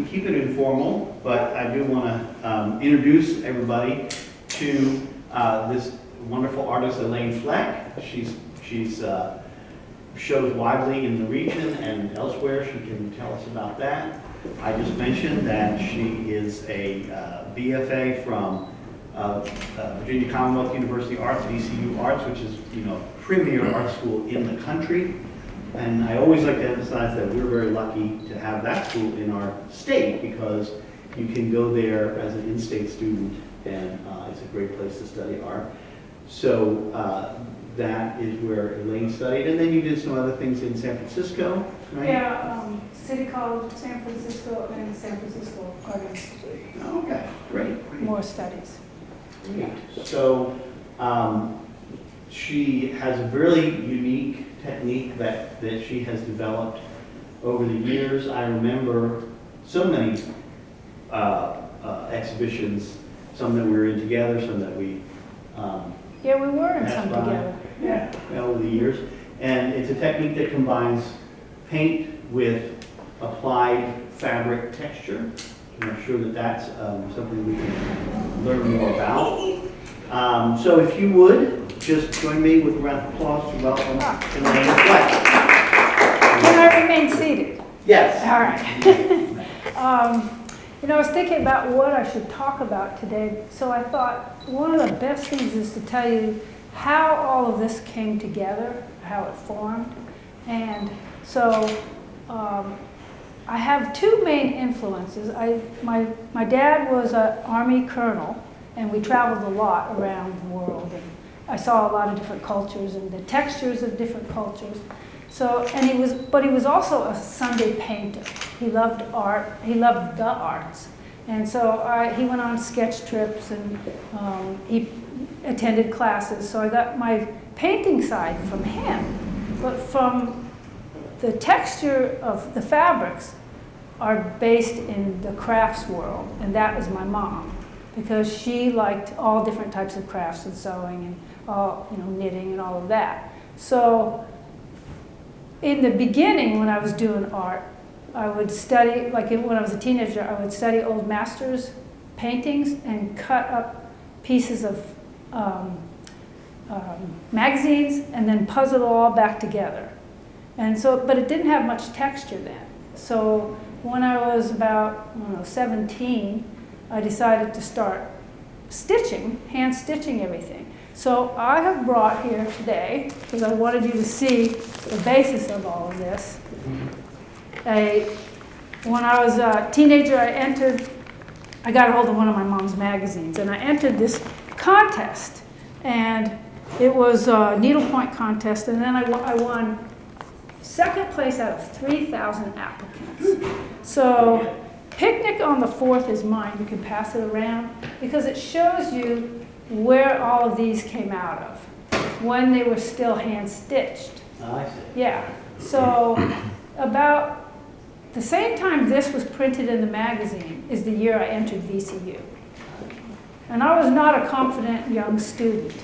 keep it informal, but I do want to introduce everybody to this wonderful artist, Elaine Fleck. She's shows widely in the region and elsewhere. She can tell us about that. I just mentioned that she is a BFA from Virginia Commonwealth University Arts, VCU Arts, which is, premier art school in the country. And I always like to emphasize that we're very lucky to have that school in our state, because you can go there as an in-state student, and it's a great place to study art. So that is where Elaine studied, and then you did some other things in San Francisco, right? Yeah, City College, San Francisco, and San Francisco Art Institute. Oh, okay, great. More studies. Great. So she has a really unique technique that she has developed over the years. I remember so many exhibitions, some that we were in together, some that we yeah, we were in some together. Yeah, over the years. And it's a technique that combines paint with applied fabric texture. I'm sure that that's something we can learn more about. So if you would, just join me with a round of applause to welcome Elaine Fleck. Can I remain seated? Yes. All right. I was thinking about what I should talk about today, so I thought one of the best things is to tell you how all of this came together, how it formed. And so I have two main influences. My dad was an Army colonel, and we traveled a lot around the world. And I saw a lot of different cultures and the textures of different cultures. So, but he was also a Sunday painter. He loved art. He loved the arts. And so he went on sketch trips, and he attended classes. So I got my painting side from him. But from the texture of the fabrics are based in the crafts world, and that was my mom, because she liked all different types of crafts and sewing and all, knitting and all of that. So in the beginning, when I was doing art, I would study, like when I was a teenager, I would study old masters' paintings and cut up pieces of magazines and then puzzle it all back together. And so, but it didn't have much texture then. So when I was about 17, I decided to start stitching, hand stitching everything. So I have brought here today, because I wanted you to see the basis of all of this. When I was a teenager, I got a hold of one of my mom's magazines, and I entered this contest. And it was a needlepoint contest, and then I won second place out of 3,000 applicants. So Picnic on the 4th is mine. You can pass it around, because it shows you where all of these came out of, when they were still hand-stitched. Oh, I see. Yeah. So about the same time this was printed in the magazine is the year I entered VCU. And I was not a confident young student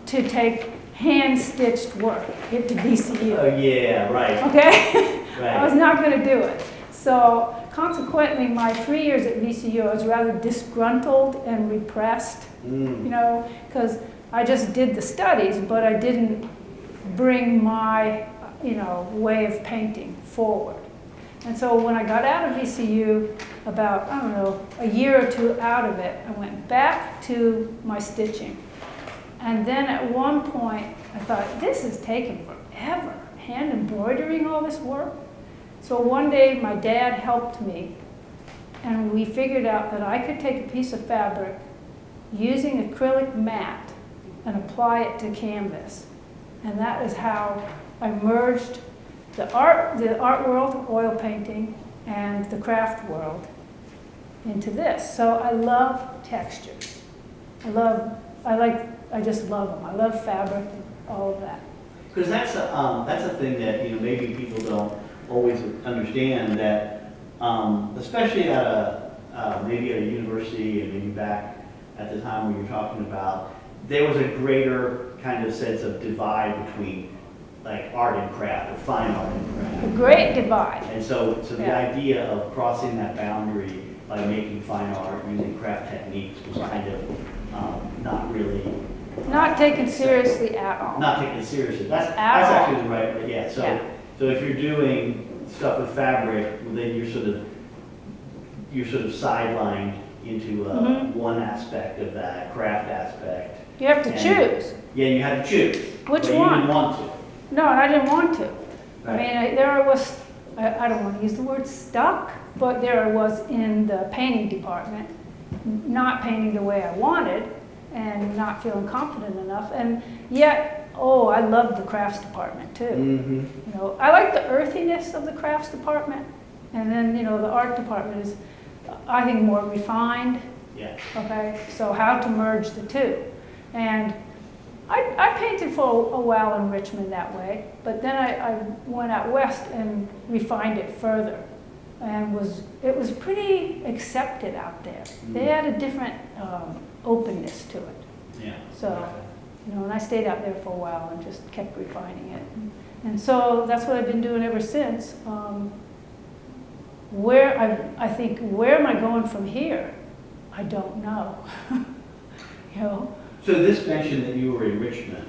to take hand-stitched work into VCU. Oh, yeah, right. Okay? Right. I was not going to do it. So consequently, my 3 years at VCU, I was rather disgruntled and repressed, because I just did the studies, but I didn't bring my, way of painting forward. And so when I got out of VCU, about, a year or two out of it, I went back to my stitching. And then at one point, I thought, this is taking forever, hand embroidering all this work. So one day, my dad helped me, and we figured out that I could take a piece of fabric using acrylic mat and apply it to canvas. And that is how I merged the art world, oil painting, and the craft world into this. So I love textures. I just love them. I love fabric and all of that. Because that's a thing that maybe people don't always understand, that especially at maybe at a university, and maybe back at the time when you're talking about, there was a greater kind of sense of divide between like art and craft, or fine art and A craft. great divide. And so the Yeah. idea of crossing that boundary by making fine art, using craft techniques was Right. kind of not really, Not taken seriously at all. not taken seriously. That's At all. actually the right, yeah. So, Yeah. so if you're doing stuff with fabric, well, then you're sort of sidelined into Mhm. one aspect of that craft aspect. You have to And- choose. Yeah, you had to choose. Which but one? You didn't want to. No, and I didn't want to. I Right. mean, there I was, I don't want to use the word stuck, but there I was in the painting department, not painting the way I wanted and not feeling confident enough. And yet, oh, I loved the crafts department too. Mm-hmm. You know, I like the earthiness of the crafts department. And then, you know, the art department is, I think, more refined. Yeah. Okay, so how to merge the two. And I painted for a while in Richmond that way, but then I went out west and refined it further. And it was pretty accepted out there. They had a different openness to it. Yeah. So, you know, and I stayed out there for a while and just kept refining it. And so that's what I've been doing ever since. I think, where am I going from here? I don't know. You know? So this mentioned that you were in Richmond.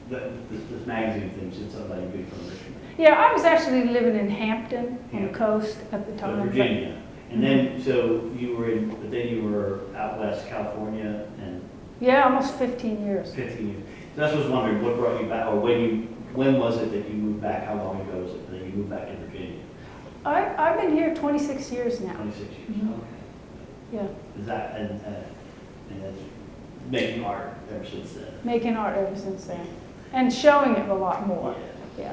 This magazine thing said somebody good from Richmond. Yeah, I was actually living in Hampton on the Yeah. coast at the So time. Virginia. And then, so you were but then you were out west, California, and Yeah, almost 15 years. 15 years. So that's what I was wondering, what brought you back, or when was it that you moved back? How long ago was it that you moved back to Virginia? I've been here 26 years now. 26 years, Mhm. okay. Yeah, Is that, and that's making art ever since then? making art ever since then. And showing it a lot more. Yeah.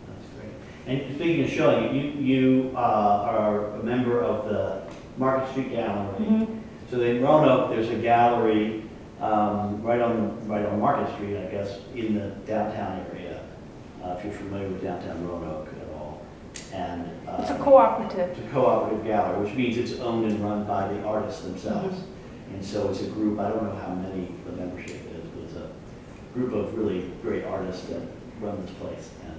That's great. And speaking of showing it, you are a member of the Market Street Gallery. Mhm. So in Roanoke, there's a gallery right on Market Street, I guess, in the downtown area. If you're familiar with downtown Roanoke at all, and It's a cooperative. it's a cooperative gallery, which means it's owned and run by the artists themselves. And so it's a group. I don't know how many the membership is, but it's a group of really great artists that run this place, and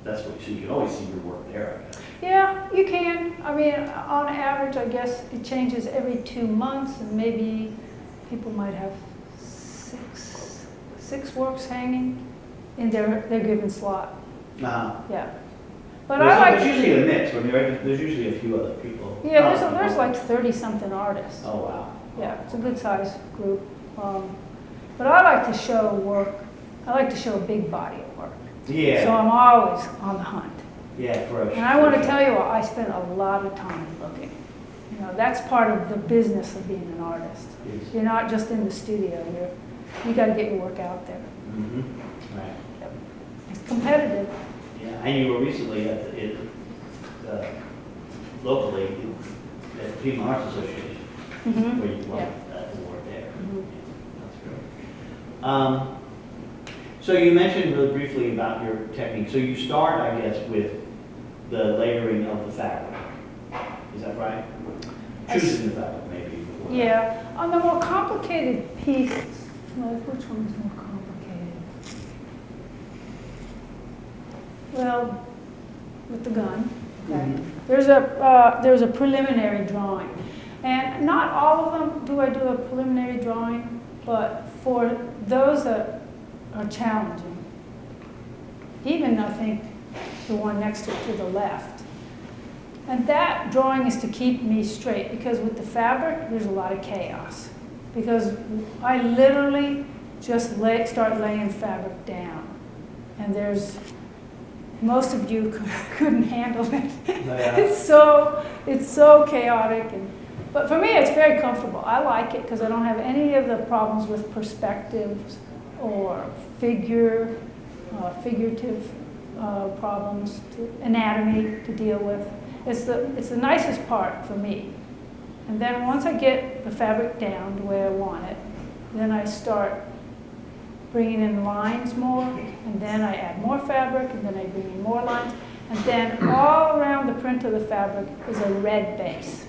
that's what, so you can always see your work there, I guess. Yeah, you can. I mean, on average, I guess it changes every 2 months, and maybe people might have six works hanging in their given slot. Yeah. But I like. There's usually a mix, right? There's usually a few other people. Yeah, there's like 30-something artists. Oh, wow. Yeah, it's a good sized group. But I like to show work. I like to show a big body of work. Yeah. So I'm always on the hunt. Yeah, for a And I want to tell you what, I spend a lot of time looking. You know, that's part of the business of being an artist. Yes. You're not just in the studio. You got to get your work out there. Mm-hmm. Right. Yep. It's competitive. Yeah, and you were recently locally at the P&HCC Arts Association, Mhm. where you won Yeah. that award there. Mhm. Yeah, that's great. So you mentioned really briefly about your technique. So you start, I guess, with the layering of the fabric. Is that right? Choosing the fabric, maybe. before that. Yeah. On the more complicated pieces, like which one is more complicated? Well, with the gun. Okay. Mhm. There's a preliminary drawing, and not all of them do I do a preliminary drawing, but for those that are challenging, even I think the one next to the left, and that drawing is to keep me straight, because with the fabric there's a lot of chaos, because I literally just start laying fabric down, and most of you couldn't handle it. Yeah. It's so chaotic, but for me it's very comfortable. I like it because I don't have any of the problems with perspectives or figurative problems, anatomy to deal with. It's the nicest part for me. And then once I get the fabric down the way I want it, then I start bringing in lines more, and then I add more fabric, and then I bring in more lines, and then all around the print of the fabric is a red base.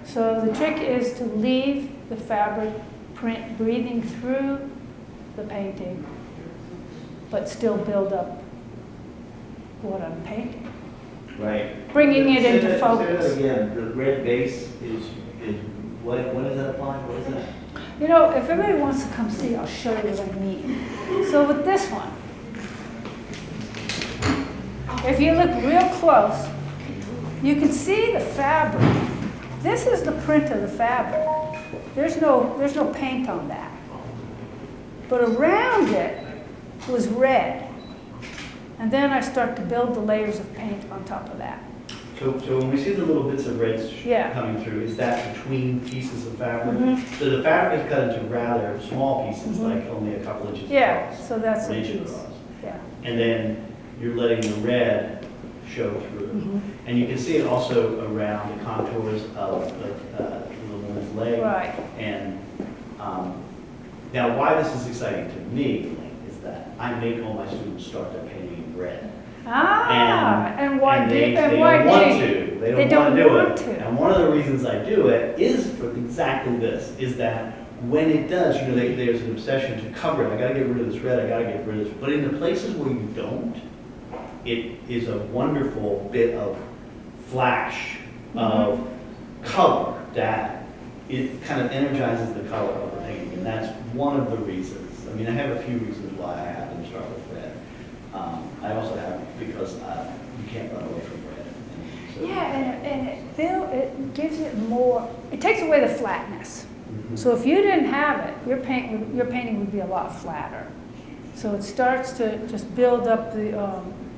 So the trick is to leave the fabric print breathing through the painting, but still build up what I'm painting. Right. Bringing it into Say that focus. again, the red base is what does that apply? What is that? You know, if everybody wants to come see, I'll show you what I mean. So with this one, if you look real close, you can see the fabric. This is the print of the fabric. There's no paint on that. But around it was red. And then I start to build the layers of paint on top of that. So when we see the little bits of red Yeah. coming through, is that between pieces of fabric? Mhm. So the fabric is cut into rather small pieces, like only a couple inches Yeah, across. so that's an a inch piece. across. Yeah. And then you're letting the red show through. Mhm. And you can see it also around the contours of the woman's leg. Right. And now why this is exciting to me is that I make all my students start their painting in red. And why and they, did and they why don't want did to. They They don't want to don't do want it. to. And one of the reasons I do it is for exactly this, is that when it does, there's an obsession to cover it. I gotta get rid of this red, I gotta get rid of this. But in the places where you don't, it is a wonderful bit of flash of color that it kind of energizes the color of the painting. And that's one of the reasons. I mean, I have a few reasons why I have them start with red. I also have because you can't run away from red. And so, Yeah, and it gives it more, it takes away the flatness. Mhm. So if you didn't have it, your painting would be a lot flatter. So it starts to just build up the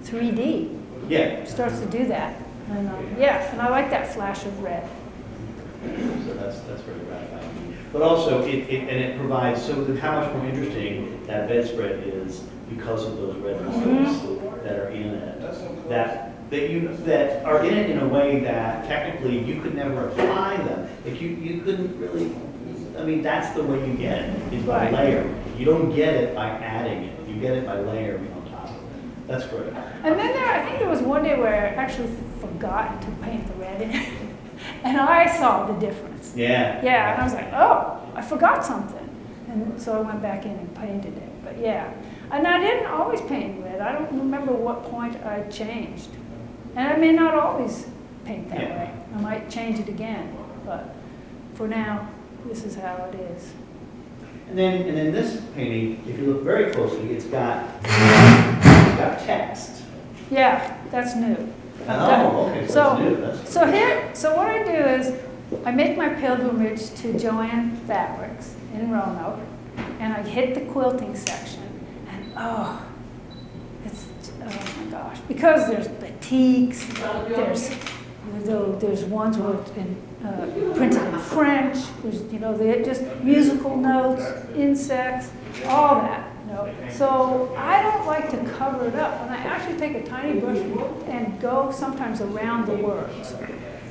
3D. Yeah. It starts to do that. And yeah, and I like that flash of red. So that's very gratifying. But also, it provides, so how much more interesting that bedspread is because of those red lines that are in it. That are in it in a way that technically you could never apply them. Like you couldn't really, I mean, that's the way you get it, is by Right. layering. You don't get it by adding it. You get it by layering on top of it. That's great. And then I think there was one day where I actually forgot to paint the red in. And I saw the difference. Yeah. Yeah, and I was like, oh, I forgot something. And so I went back in and painted it. But yeah, and I didn't always paint red. I don't remember what point I changed. And I may not always paint that Yeah. way. I might change it again. But for now, this is how it is. And then this painting, if you look very closely, it's got text. Yeah, that's new. Oh, okay, so it's new. That's So what I do is, I make my pilgrimage to Joanne Fabrics in Roanoke, and I hit the quilting section, and oh my gosh, because there's batiks, there's ones where it's been printed in French, there's, they're just musical notes, insects, all that. So I don't like to cover it up, and I actually take a tiny brush and go sometimes around the words.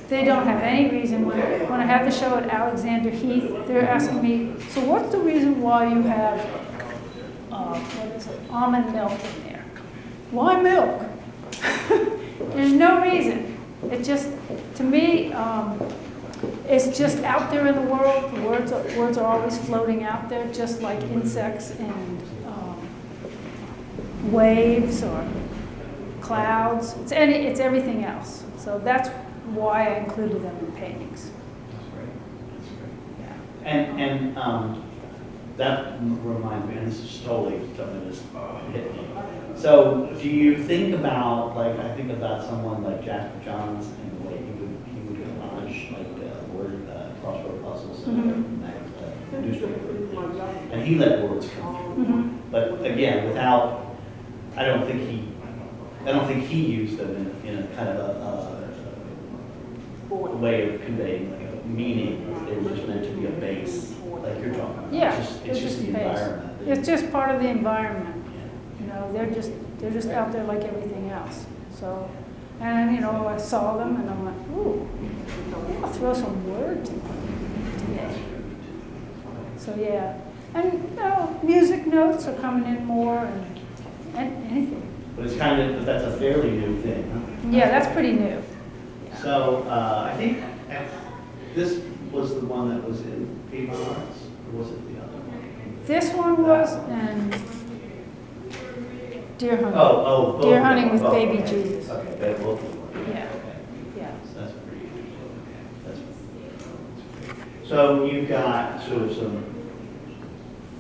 They don't have any reason. When I have the show at Alexander Heath, they're asking me, so what's the reason why you have almond milk in there? Why milk? There's no reason. It just, to me, it's just out there in the world. The words are always floating out there, just like insects and waves or clouds. It's everything else. So that's why I included them in paintings. Yeah. And that reminds me, and this is totally something that just hit me. So do you think about, I think about someone like Jasper Johns and the way he would launch word crossword puzzles and newspaper, and he let words come through. But again, without, I don't think he used them in a kind of a way of conveying a meaning. They were just meant to be a base, like you're talking about. Yeah, it's just the a base. environment. It's just part of the environment. They're just out there like everything else. So, and I saw them and I'm like, ooh, I'll throw some words in today. So yeah, and music notes are coming in more and anything. But it's that's a fairly new thing, huh? Yeah, that's pretty new. So I think this was the one that was in P&HCC, or was it the other one? This one was, and Deer hunting. both Deer of hunting them. with Oh, baby okay. Jesus. Okay, they both of them. Yeah. Okay. Yeah. So that's pretty interesting. Okay, that's so you've got sort of some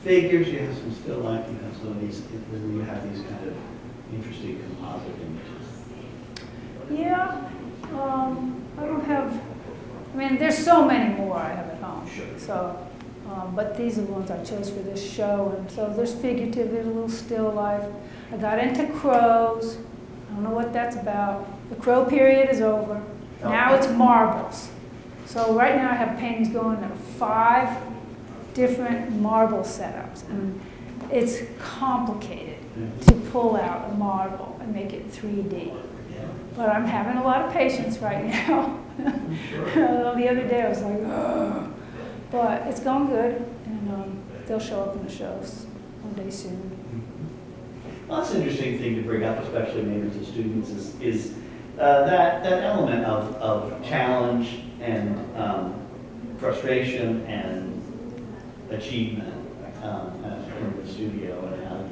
figures, you have some still life, you have some of these, then you have these kind of interesting composite images. Yeah, I don't have, I mean, there's so many more I have at home. Sure. So, but these are the ones I chose for this show. And so there's figurative, there's a little still life. I got into crows. I don't know what that's about. The crow period is over. Now it's marbles. So right now I have paintings going at 5 different marble setups. And it's complicated to pull out a marble and make it 3D. But I'm having a lot of patience right now. The other day I was like, oh. But it's going good, and they'll show up in the shows one day soon. Well, that's an interesting thing to bring up, especially maybe to students, is that element of challenge and frustration and achievement in the studio, and how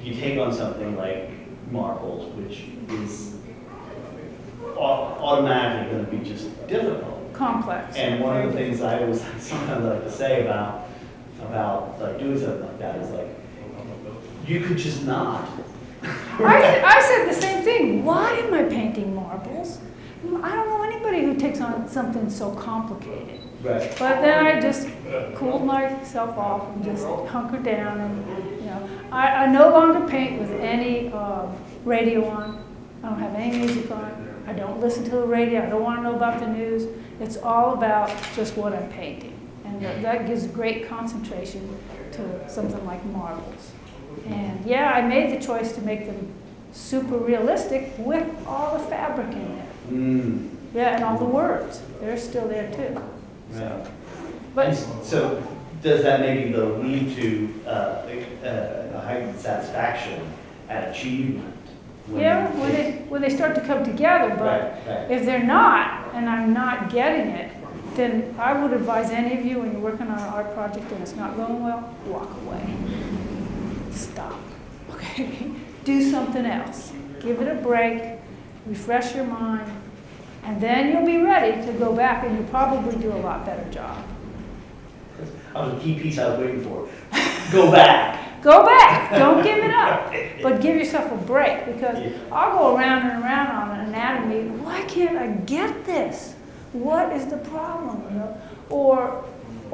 you take on something like marbles, which is automatically going to be just difficult. Complex. And one of the things I always sometimes like to say about like doing something like that is like, you could just not. I said the same thing. Why am I painting marbles? I don't know anybody who takes on something so complicated. Right. But then I just cooled myself off and just hunkered down, and I no longer paint with any radio on. I don't have any music on. I don't listen to the radio. I don't want to know about the news. It's all about just what I'm painting, and that gives great concentration to something like marbles. And yeah, I made the choice to make them super realistic with all the fabric in there. Mm. Yeah, and all the words. They're still there too. Right. But And so does that maybe though lead to a heightened satisfaction at achievement? yeah, when they start to come together, but Right. if they're not, and I'm not getting it, then I would advise any of you when you're working on an art project and it's not going well, walk away. Stop. Okay? Do something else. Give it a break, refresh your mind, and then you'll be ready to go back and you'll probably do a lot better job. That was a key piece I was waiting for. Go back. Go back. Don't give it up. But give yourself a break, because I'll go around and around on an anatomy. Why can't I get this? What is the problem? Or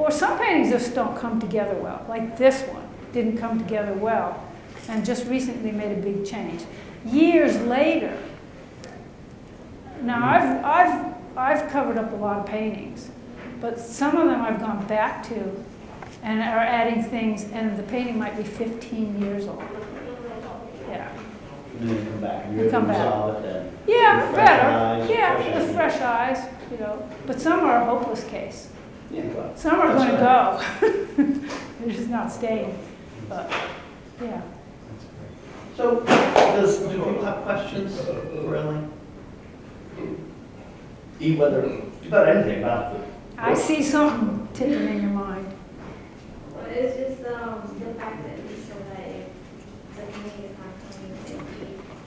some paintings just don't come together well. Like this one didn't come together well, and just recently made a big change. Years later. Now I've covered up a lot of paintings, but some of them I've gone back to and are adding things, and the painting might be 15 years old. Yeah. And then come back and you're able Come to back. resolve it then. Yeah, With fresh better. eyes, Yeah, fresh with eyes. fresh eyes, But some are a hopeless case. Yeah, well, Some are that's going to right. go. They're just not staying. But yeah. So, do people have questions for Elaine? Whether about anything about the. I see something ticking in your mind. Well, it's just the fact that we said that the painting is not coming in deep,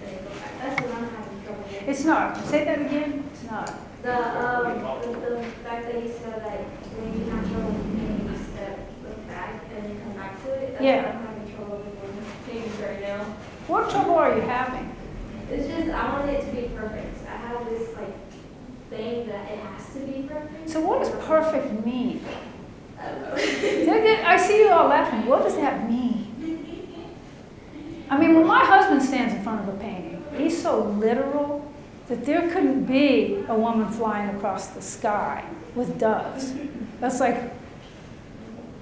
and it goes back. That's what I'm having trouble with. It's not. Say that again. It's not. The fact that you said that when you have trouble with painting, you step back and then come back to it. That's Yeah. what I'm having trouble with paintings right now. What trouble are you having? It's just, I want it to be perfect. I have this thing that it has to be perfect. So what does perfect mean? I don't know. I see you all laughing. What does that mean? I mean, when my husband stands in front of a painting, he's so literal that there couldn't be a woman flying across the sky with doves. That's like,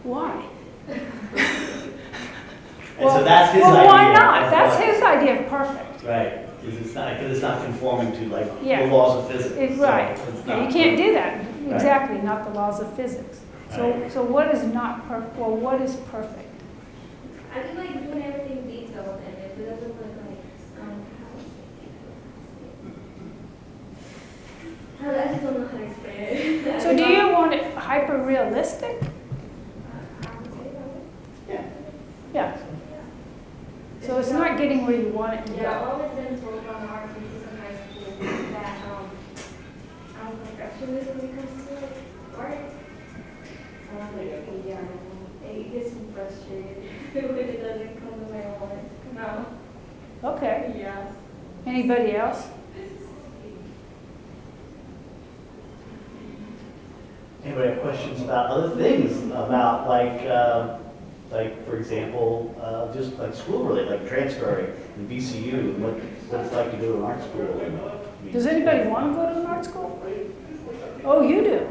why? And so that's his idea. Well, why not? of That's what- his idea of perfect. Right, because it's not conforming to like Yeah. the laws of physics. It's So right. it's Yeah, you not- can't do that. Right. Exactly, not the laws of physics. Right. So what is not perfect? Well, what is perfect? I just like doing everything detailed, and if it doesn't look I just don't know how to explain it. So do you want it hyper realistic? Yeah. Yeah. want it, you Yeah, I've go. always been told by my art teachers in high school that, I'm perfectionist when it comes to like art. And I'm like, okay, yeah, it gets me frustrated when it doesn't come the way I want it to come out. Okay. Yeah. Anybody else? Anybody have questions about other things, about like for example, just like school related, like transferring and VCU, and what it's like to go to an art school? I mean, Does anybody want to go to an art school? Oh, you do?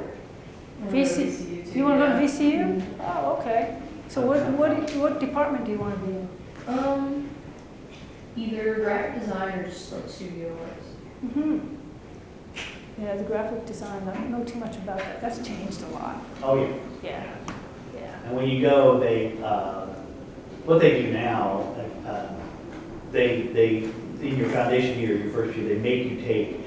VC, you want to go to VCU? Oh, okay. So what department do you want to be in? Either graphic design or just like studio arts. Mm-hmm. Yeah, the graphic design, I don't know too much about that. That's changed a lot. Oh, yeah. Yeah. Yeah. And when you go, they, what they do now, they, in your foundation year, your first year, they make you take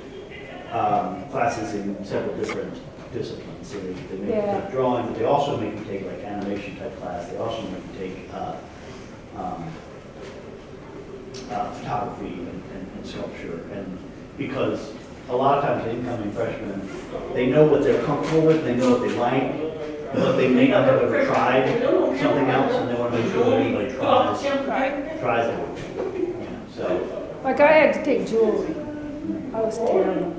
classes in several different disciplines. So they make you Yeah. take drawing, but they also make you take like animation type class. They also make you take photography and sculpture. And because a lot of times the incoming freshmen, they know what they're comfortable with, they know what they like, but they may not have ever tried something else, and they want to make sure that everybody tries everything. You know, so, Like I had to take jewelry. I was terrible.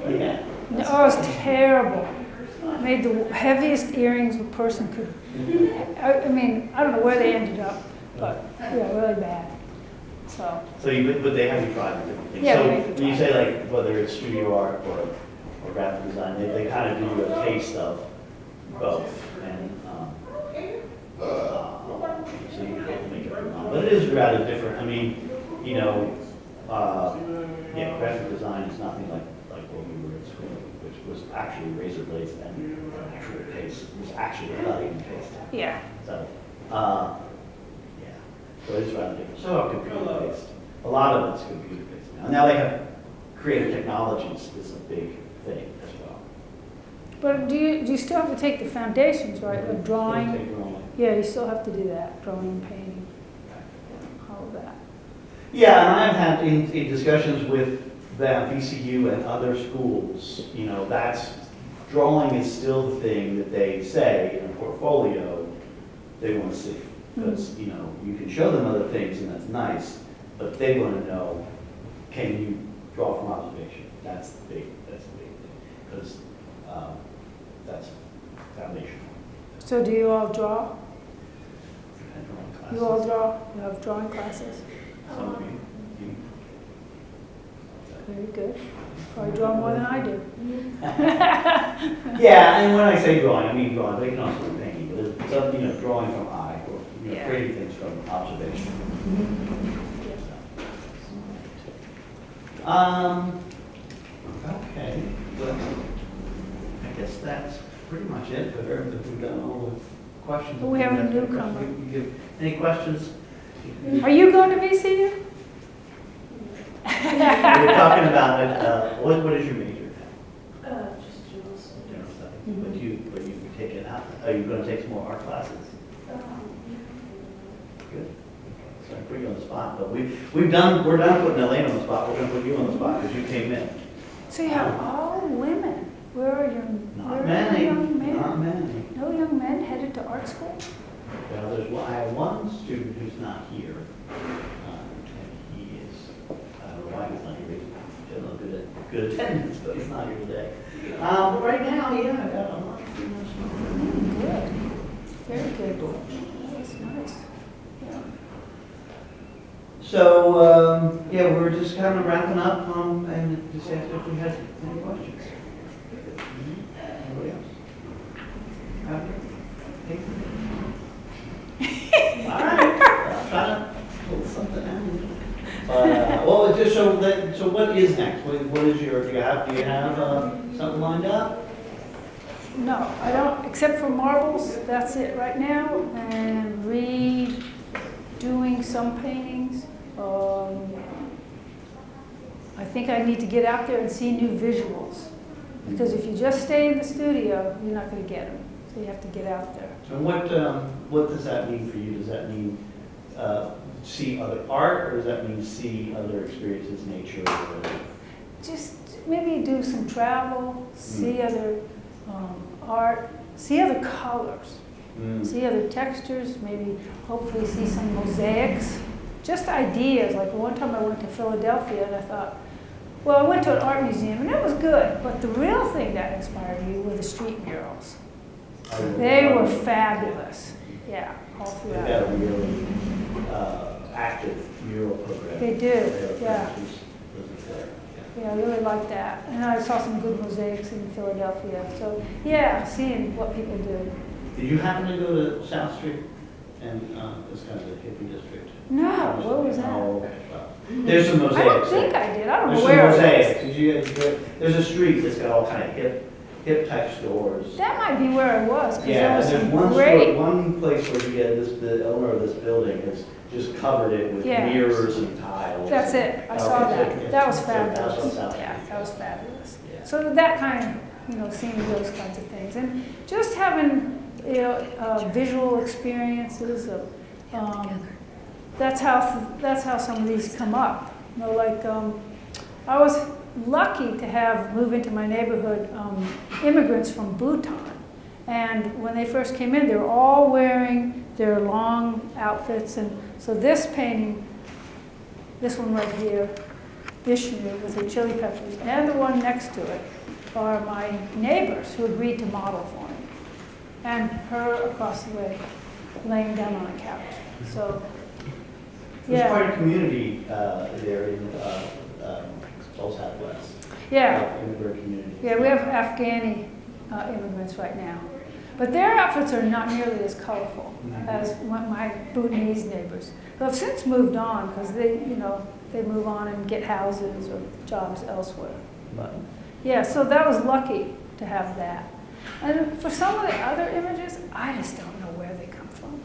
yeah. No, I was terrible. Made the heaviest earrings a person could. I mean, I don't know where they ended up, but yeah, really bad. So, So but they have you try the different things. Yeah, So they make you when you try. say like whether it's studio art or graphic design, they kind of give you a taste of both. And so you have to make it pretty long. But it is rather different. I mean, you know, yeah, graphic design is nothing like what we were in school, which was actually razor blades and actual paste. It was actually cutting and pasting. yeah. So, yeah, so it's rather different. So computer-based. A lot of it's computer-based now. Now they have creative technologies is a big thing as well. But do you still have to take the foundations, right? Like drawing? Take drawing. Yeah, you still have to do that, drawing and painting, all of that. Yeah, and I've had in discussions with them, VCU and other schools, you know, drawing is still the thing that they say in a portfolio they want to see. Because, you know, you can show them other things and that's nice, but they want to know, can you draw from observation? That's the big thing. Because that's foundational. So do you all draw? And drawing classes. You all draw? You have drawing classes? Some of you. Very good. Probably draw more than I do. Yeah, and when I say drawing, I mean drawing, but it can also be painting, but it's up, you know, drawing from eye, or, you know, Yeah. creating things from observation. Okay, well, I guess that's pretty much it, but we've done all the questions. But we have a newcomer. Any questions? Are you going to VCU? We're talking about, what is your major? Just jewels. General studies. But you take it out, are you gonna take some more art classes? Good. So I put you on the spot, but we're done putting Elaine on the spot, we're gonna put you on the spot because you came in. So you have all women. Where are your, Not where are many, your young men? not many. No young men headed to art school? Well, I have one student who's not here. And he is, I don't know why he's not here, he's generally good attendance, but he's not here today. But right now, yeah, I got a lot of students. Good. Very good. That's nice. Yeah. So, yeah, we were just kind of wrapping up, and just asked if we had any questions. Anybody else? All right, I'll try to pull something out. Well, just so what is next? What is your, do you have something lined up? No, I don't, except for marbles, that's it right now, and redoing some paintings. I think I need to get out there and see new visuals, because if you just stay in the studio, you're not going to get them. So you have to get out there. And what does that mean for you? Does that mean see other art, or does that mean see other experiences, nature? Or... Just maybe do some travel, see other art, see other colors, see other textures, maybe hopefully see some mosaics. Just ideas. Like one time I went to Philadelphia and I thought, well, I went to an art museum and it was good, but the real thing that inspired me were the street murals. They were fabulous. Yeah, all They've throughout. got a really active mural program. They do, yeah. There. Yeah, I really like that. And I saw some good mosaics in Philadelphia. So, yeah, seeing what people do. Did you happen to go to South Street? And it's kind of the hippie district. No, what was that? Oh, okay. Well, there's some mosaics. I don't think I did. I don't know There's where some it was. mosaics. Did you, there's a street that's got all kind of hip type stores. That might be where I was, because Yeah, there and was there's some great. one place where you get the owner of this building has just covered it with Yeah. mirrors and tiles. That's it. I saw Okay, that. so- That was so that's fabulous. on South Yeah, Street. that was fabulous. Yeah. So that kind of, seeing those kinds of things. And just having, visual experiences of, that's how some of these come up. I was lucky to move into my neighborhood immigrants from Bhutan. And when they first came in, they were all wearing their long outfits. And so this painting, this one right here, Vishnu with her chili peppers, and the one next to it are my neighbors who agreed to model for me. And her across the way, laying down on a couch. So, There's quite yeah. a community there in South West. Yeah. Immigrant community. Yeah, we have Afghani immigrants right now. But their outfits are not nearly as colorful as my Bhutanese neighbors, who have since moved on because they move on and get houses or jobs elsewhere. But yeah, so that was lucky to have that. And for some of the other images, I just don't know where they come from.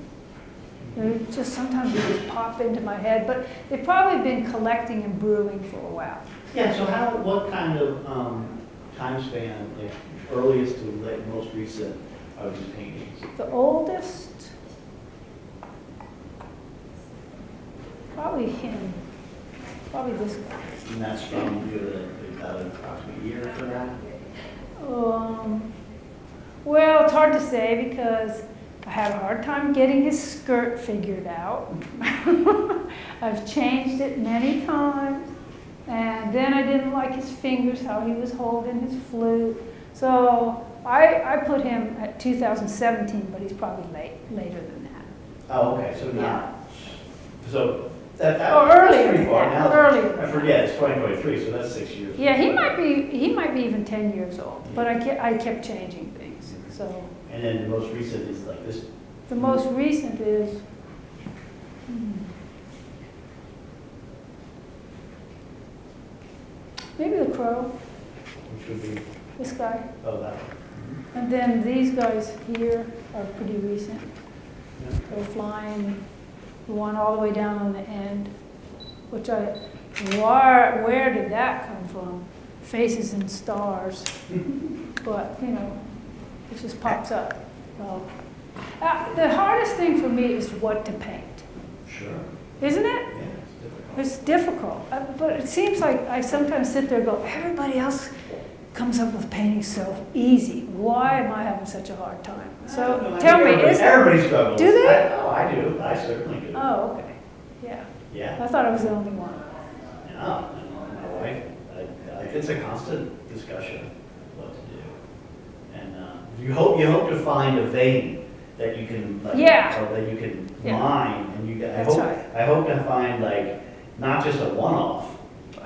Sometimes they just pop into my head, but they've probably been collecting and brewing for a while. Yeah, so what kind of time span, like earliest to most recent, are these paintings? The oldest, probably him, probably this guy. And that's from about an approximate year for that? Well, it's hard to say because I had a hard time getting his skirt figured out. I've changed it many times. And then I didn't like his fingers, how he was holding his flute. So I put him at 2017, but he's probably later than that. Oh, okay, so not, so that Or that's earlier pretty than far that, now. earlier. I forget, it's 2023, so that's 6 years. Yeah, he might be even 10 years old, but I kept changing things. So And then the most recent is like this. the most recent is, maybe the crow, Which would be, this guy. oh, that one. And then these guys here are pretty recent. Yeah. They're flying, the one all the way down on the end, which where did that come from? Faces and stars. But, it just pops up. Well, the hardest thing for me is what to paint, Sure. isn't it? Yeah, it's difficult. It's difficult, but it seems like I sometimes sit there and go, everybody else comes up with painting so easy. Why am I having such a hard time? So tell me, is that? Everybody struggles. Do they? I do. I certainly do. Oh, okay. Yeah. Yeah. I thought I was the only one. No, my wife, it's a constant discussion what to do. And you hope to find a vein that you can, or that you can Yeah. mine, and That's right. I hope to find not just a one-off,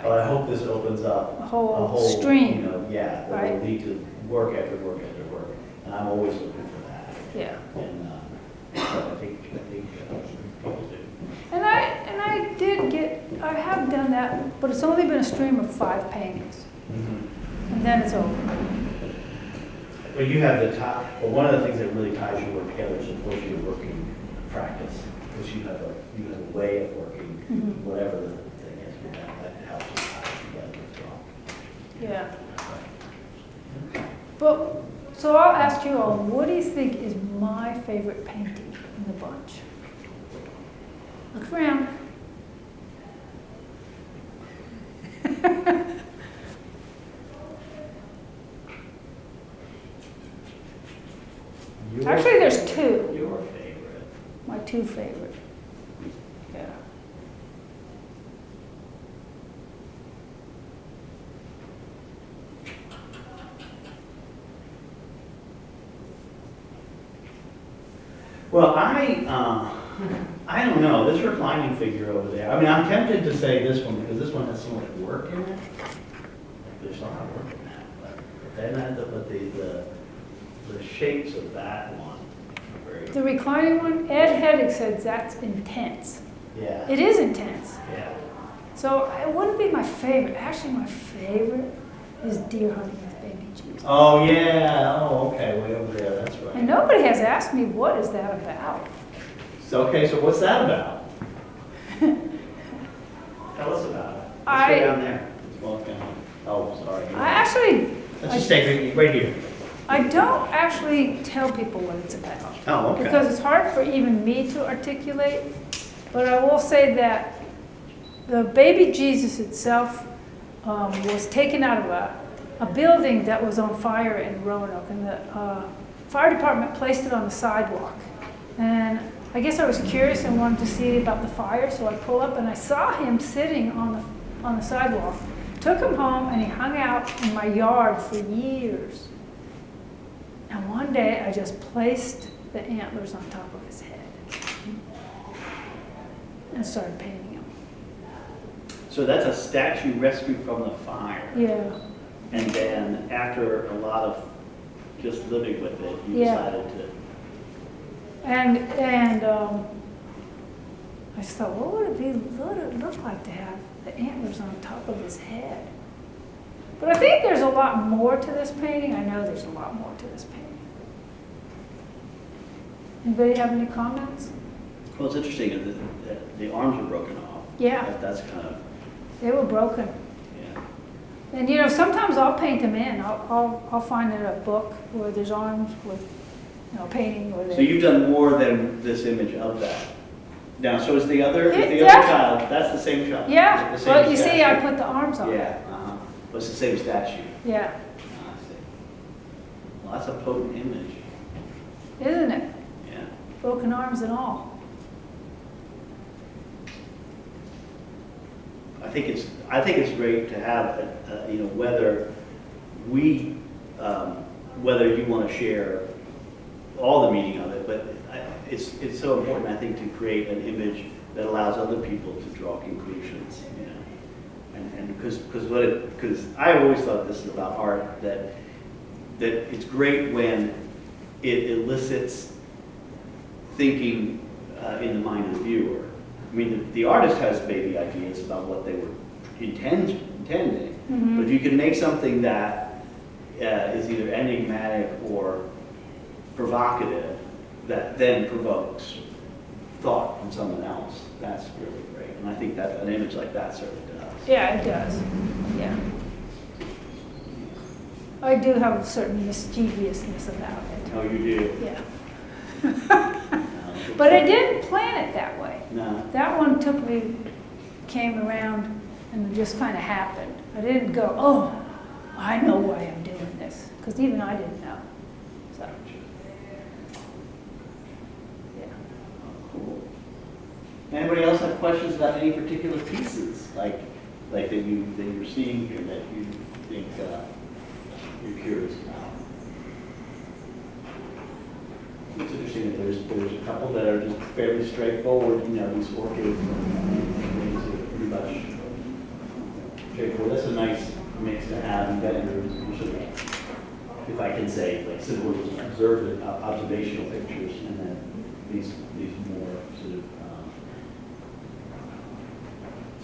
but I hope this opens up A whole stream. that Right. will lead to work after work after work, and I'm always looking for that. Yeah. And so I think people do. And I have done that, but it's only been a stream of 5 paintings, and then it's over. But you have one of the things that really ties your work together is, of course, your working practice, because you have a way of working, whatever the thing is, that helps you tie it together as well. Yeah. But, so I'll ask you all, what do you think is my favorite painting in the bunch? Look around. Actually, there's two. Your favorite. My two favorite. Yeah. Well, I don't know, this reclining figure over there, I mean, I'm tempted to say this one, because this one has so much work in it. There's a lot of work in that, but then the shapes of that one are very, The reclining one, Ed Heddick said that's intense. yeah, It is intense. yeah. So it wouldn't be my favorite. Actually, my favorite is Deer Hunting with Baby Jesus. Oh, yeah, oh, okay, way over there, that's And right. nobody has asked me, what is that about? So, okay, so what's that about? Tell us about it. Let's I- go down there. Let's walk down. Oh, sorry. I actually, Let's just stay right here. I don't actually tell people what it's about. Oh, okay. Because it's hard for even me to articulate. But I will say that the baby Jesus itself was taken out of a building that was on fire in Roanoke, and the fire department placed it on the sidewalk. And I guess I was curious and wanted to see about the fire, so I pull up and I saw him sitting on the sidewalk. Took him home and he hung out in my yard for years. And one day I just placed the antlers on top of his head and started painting him. So that's a statue rescued from the fire. Yeah, And then after a lot of just living with it, you Yeah. decided to, and I just thought, what would it look like to have the antlers on top of his head? But I think there's a lot more to this painting. I know there's a lot more to this painting. Anybody have any comments? well, it's interesting that the arms are broken off. Yeah, That's kind of, they were broken. yeah. And you know, sometimes I'll paint them in. I'll find in a book where there's arms with, painting where they. So you've done more than this image of that. Now, so is the other Yeah. child, that's the same child? Yeah, The same well, you see, I statue? put the arms on. Yeah, but it's the same statue. Yeah, I see. Well, that's a potent image, isn't it? yeah. Broken arms and all. I think it's great to have, whether whether you want to share all the meaning of it, but it's so important, I think, to create an image that allows other people to draw conclusions, And because I always thought this is about art, that it's great when it elicits thinking in the mind of the viewer. I mean, the artist has maybe ideas about what they were intending, Mhm. but if you can make something that is either enigmatic or provocative, that then provokes thought from someone else, that's really great. And I think that an image like that certainly does. Yeah, it does. Yeah. I do have a certain mischievousness about it. Oh, you do? Yeah. But I didn't plan it that way. No. That one came around and it just kind of happened. I didn't go, oh, I know why I'm doing this, because even I didn't know. So, yeah. Cool. Anybody else have questions about any particular pieces, like that you're seeing here that you think you're curious about? It's interesting that there's a couple that are just fairly straightforward, these orchids and things that are pretty much straightforward. That's a nice mix to have in bedrooms, usually, if I can say, like simple observational pictures, and then these more sort of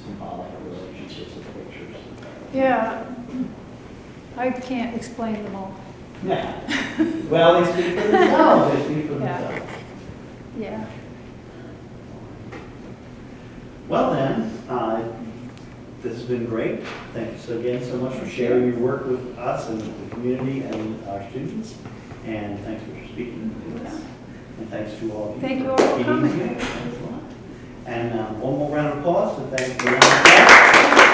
symbolic relationships of pictures. Yeah. I can't explain them all. Yeah. Well, they speak for themselves. They speak for Yeah. themselves. Yeah. Well then, this has been great. Thanks again so much for sharing your work with us and the community and our students. And thanks for speaking to us. And thanks to all of you. Thank you all for being coming. here. Thanks a lot. And one more round of applause to thank Elaine Fleck.